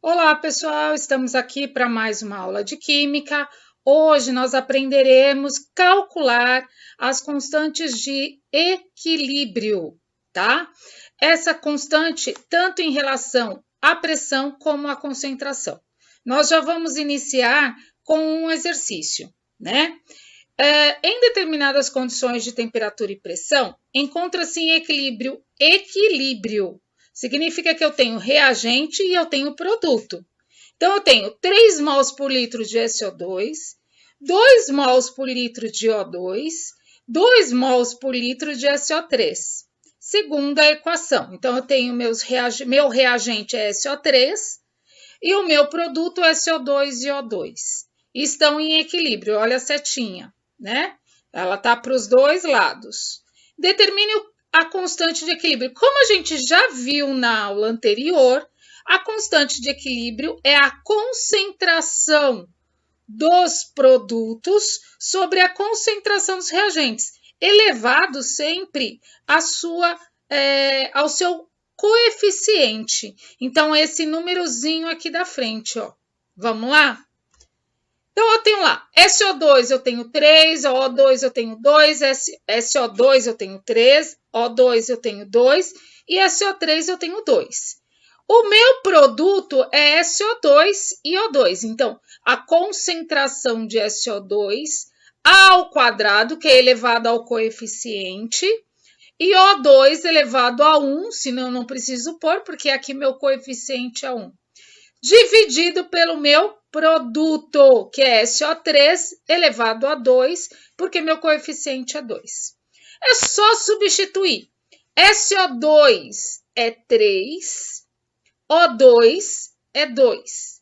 Olá, pessoal! Estamos aqui para mais uma aula de Química. Hoje nós aprenderemos calcular as constantes de equilíbrio, tá? Essa constante tanto em relação à pressão como à concentração. Nós já vamos iniciar com um exercício, né? Em determinadas condições de temperatura e pressão, encontra-se em equilíbrio. Significa que eu tenho reagente e eu tenho produto. Então, eu tenho 3 mols por litro de SO2, 2 mols por litro de O2, 2 mols por litro de SO3. Segunda equação. Então, eu tenho meu reagente é SO3 e o meu produto é SO2 e O2. Estão em equilíbrio, olha a setinha, né? Ela está para os dois lados. Determine a constante de equilíbrio. Como a gente já viu na aula anterior, a constante de equilíbrio é a concentração dos produtos sobre a concentração dos reagentes, elevado sempre ao seu coeficiente. Então, esse númerozinho aqui da frente, ó. Vamos lá? Então, eu tenho lá, SO2 eu tenho 3, O2 eu tenho 2, SO2 eu tenho 3, O2 eu tenho 2 e SO3 eu tenho 2. O meu produto é SO2 e O2. Então, a concentração de SO2 ao quadrado, que é elevado ao coeficiente, e O2 elevado a 1, senão não preciso pôr, porque aqui meu coeficiente é 1, dividido pelo meu produto, que é SO3 elevado a 2, porque meu coeficiente é 2. É só substituir. SO2 é 3, O2 é 2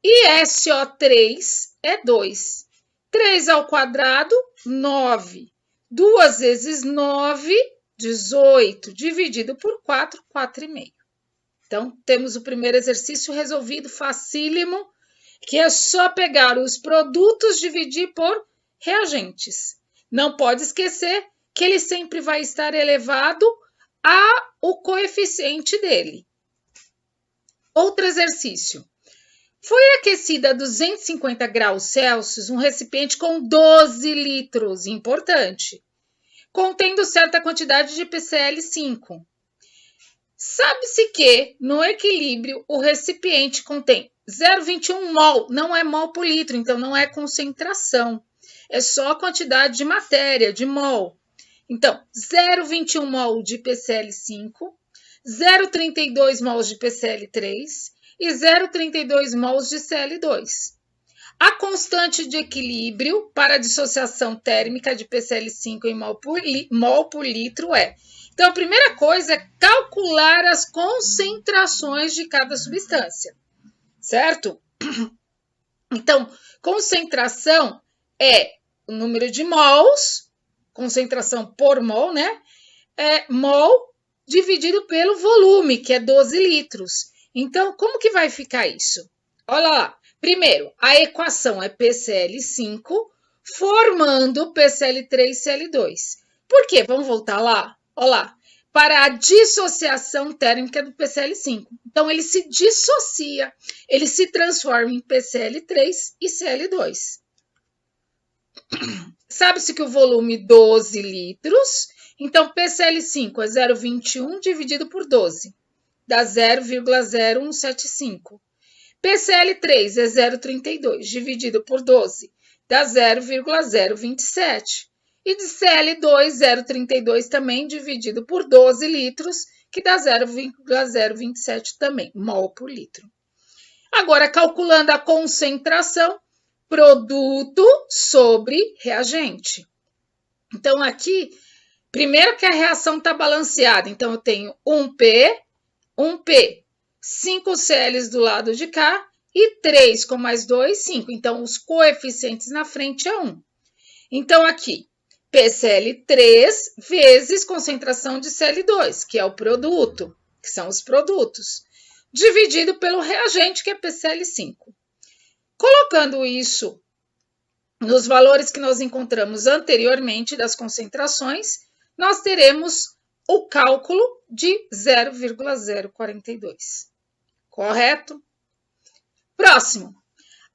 e SO3 é 2. 3 ao quadrado, 9. 2 vezes 9, 18, dividido por 4, 4,5. Então, temos o primeiro exercício resolvido, facílimo, que é só pegar os produtos e dividir por reagentes. Não pode esquecer que ele sempre vai estar elevado ao coeficiente dele. Outro exercício. Foi aquecido a 250 graus Celsius um recipiente com 12 litros, importante, contendo certa quantidade de PCl5. Sabe-se que, no equilíbrio, o recipiente contém 0,21 mol, não é mol por litro, então não é concentração, é só a quantidade de matéria, de mol. Então, 0,21 mol de PCl5, 0,32 mols de PCl3 e 0,32 mols de Cl2. A constante de equilíbrio para a dissociação térmica de PCl5 em mol por litro é. Então, a primeira coisa é calcular as concentrações de cada substância, certo? Então, concentração é o número de mols, concentração por mol, né? É mol dividido pelo volume, que é 12 litros. Então, como que vai ficar isso? Olha lá. Primeiro, a equação é PCl5 formando PCl3Cl2. Por quê? Vamos voltar lá? Olha lá. Para a dissociação térmica do PCl5. Então, ele se dissocia, ele se transforma em PCl3 e Cl2. Sabe-se que o volume 12 litros, então PCl5 é 0,21 dividido por 12, dá 0,0175. PCl3 é 0,32 dividido por 12, dá 0,027. E de Cl2, 0,32 também dividido por 12 litros, que dá 0,027 também, mol por litro. Agora, calculando a concentração, produto sobre reagente. Então, aqui, primeiro que a reação está balanceada. Então, eu tenho 1P, 5 Cl's do lado de cá e 3 com mais 2, 5. Então, os coeficientes na frente é 1. Então, aqui, PCl3 vezes concentração de Cl2, que é o produto, que são os produtos, dividido pelo reagente, que é PCl5. Colocando isso nos valores que nós encontramos anteriormente das concentrações, nós teremos o cálculo de 0,042. Correto? Próximo.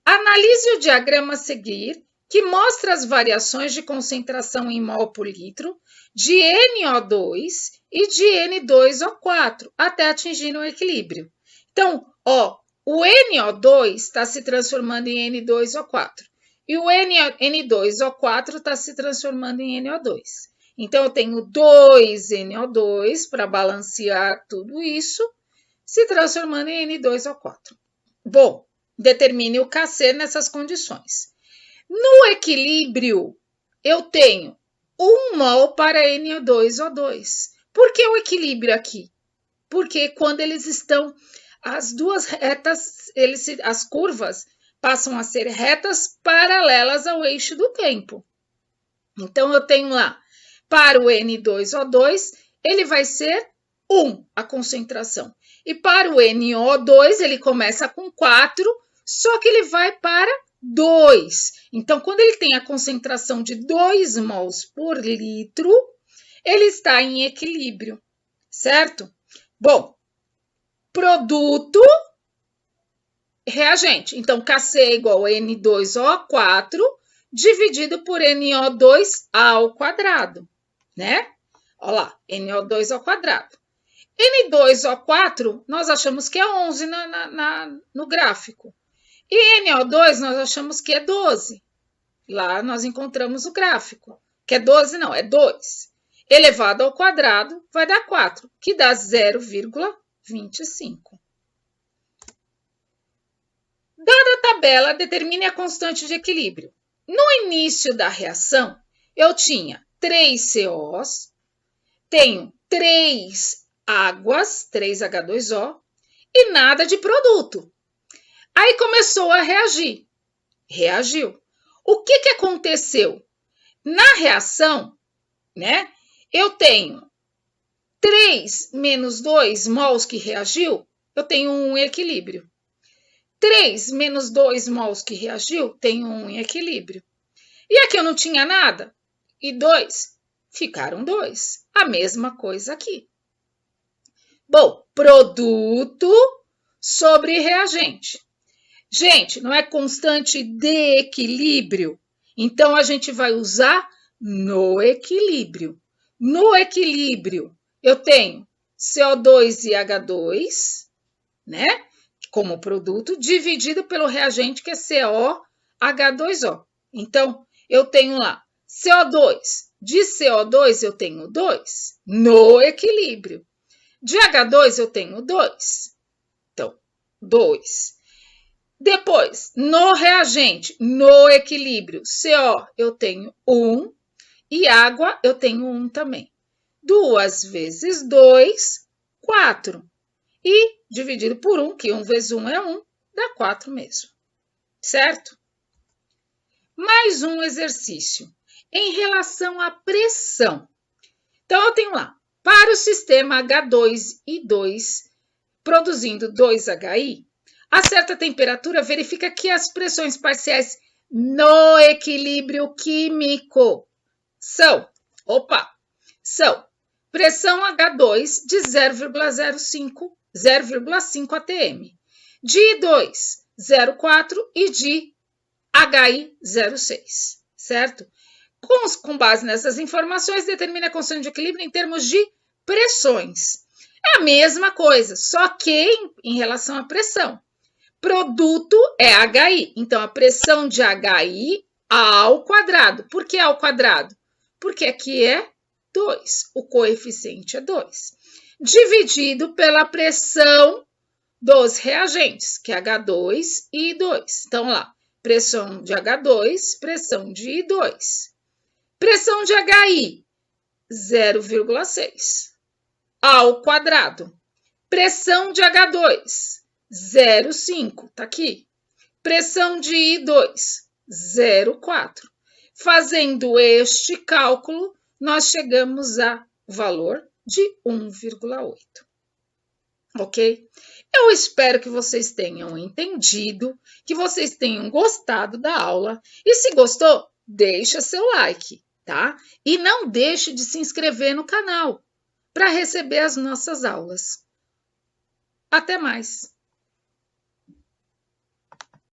Analise o diagrama a seguir, que mostra as variações de concentração em mol por litro de NO2 e de N2O4 até atingir um equilíbrio. Então, o NO2 está se transformando em N2O4 e o N2O4 está se transformando em NO2. Então, eu tenho 2 NO2 para balancear tudo isso, se transformando em N2O4. Bom, determine o Kc nessas condições. No equilíbrio, eu tenho 1 mol para NO2O2. Por que o equilíbrio aqui? Porque quando eles estão, as duas retas, as curvas passam a ser retas paralelas ao eixo do tempo. Então, eu tenho lá, para o N2O2, ele vai ser 1 a concentração. E para o NO2, ele começa com 4, só que ele vai para 2. Então, quando ele tem a concentração de 2 mols por litro, ele está em equilíbrio, certo? Bom, produto, reagente. Então, Kc é igual a N2O4 dividido por NO2 ao quadrado, né? Olha lá, NO2 ao quadrado. N2O4, nós achamos que é 11 no gráfico. E NO2 nós achamos que é 12. Lá nós encontramos o gráfico, que é 12 não, é 2. Elevado ao quadrado vai dar 4, que dá 0,25. Dada a tabela, determine a constante de equilíbrio. No início da reação, eu tinha 3 COs, tenho 3 águas, 3H2O, e nada de produto. Aí começou a reagir. Reagiu. O que aconteceu? Na reação, né? Eu tenho 3 menos 2 mols que reagiu, eu tenho um equilíbrio. 3 menos 2 mols que reagiu, tenho um equilíbrio. E aqui eu não tinha nada. E 2, ficaram 2. A mesma coisa aqui. Bom, produto sobre reagente. Gente, não é constante de equilíbrio? Então, a gente vai usar no equilíbrio. No equilíbrio, eu tenho CO2 e H2, né? Como produto, dividido pelo reagente, que é COH2O. Então, eu tenho lá CO2. De CO2, eu tenho 2 no equilíbrio. De H2, eu tenho 2. Então, 2. Depois, no reagente, no equilíbrio, CO eu tenho 1 e água eu tenho 1 também. 2 vezes 2, 4. E dividido por 1, que 1 vezes 1 é 1, dá 4 mesmo. Certo? Mais um exercício em relação à pressão. Então, eu tenho lá, para o sistema H2I2 produzindo 2HI, a certa temperatura verifica que as pressões parciais no equilíbrio químico são pressão H2 de 0,5 atm, de I2 0,4 e de HI 0,6, certo? Com base nessas informações, determina a constante de equilíbrio em termos de pressões. É a mesma coisa, só que em relação à pressão. Produto é HI, então a pressão de HI ao quadrado. Por que ao quadrado? Porque aqui é 2, o coeficiente é 2. Dividido pela pressão dos reagentes, que é H2 e I2. Então, lá, pressão de H2, pressão de I2. Pressão de HI, 0,6 ao quadrado. Pressão de H2, 0,5, tá aqui. Pressão de I2, 0,4. Fazendo este cálculo, nós chegamos a valor de 1,8. Ok? Eu espero que vocês tenham entendido, que vocês tenham gostado da aula. E se gostou, deixa seu like, tá? E não deixe de se inscrever no canal para receber as nossas aulas. Até mais!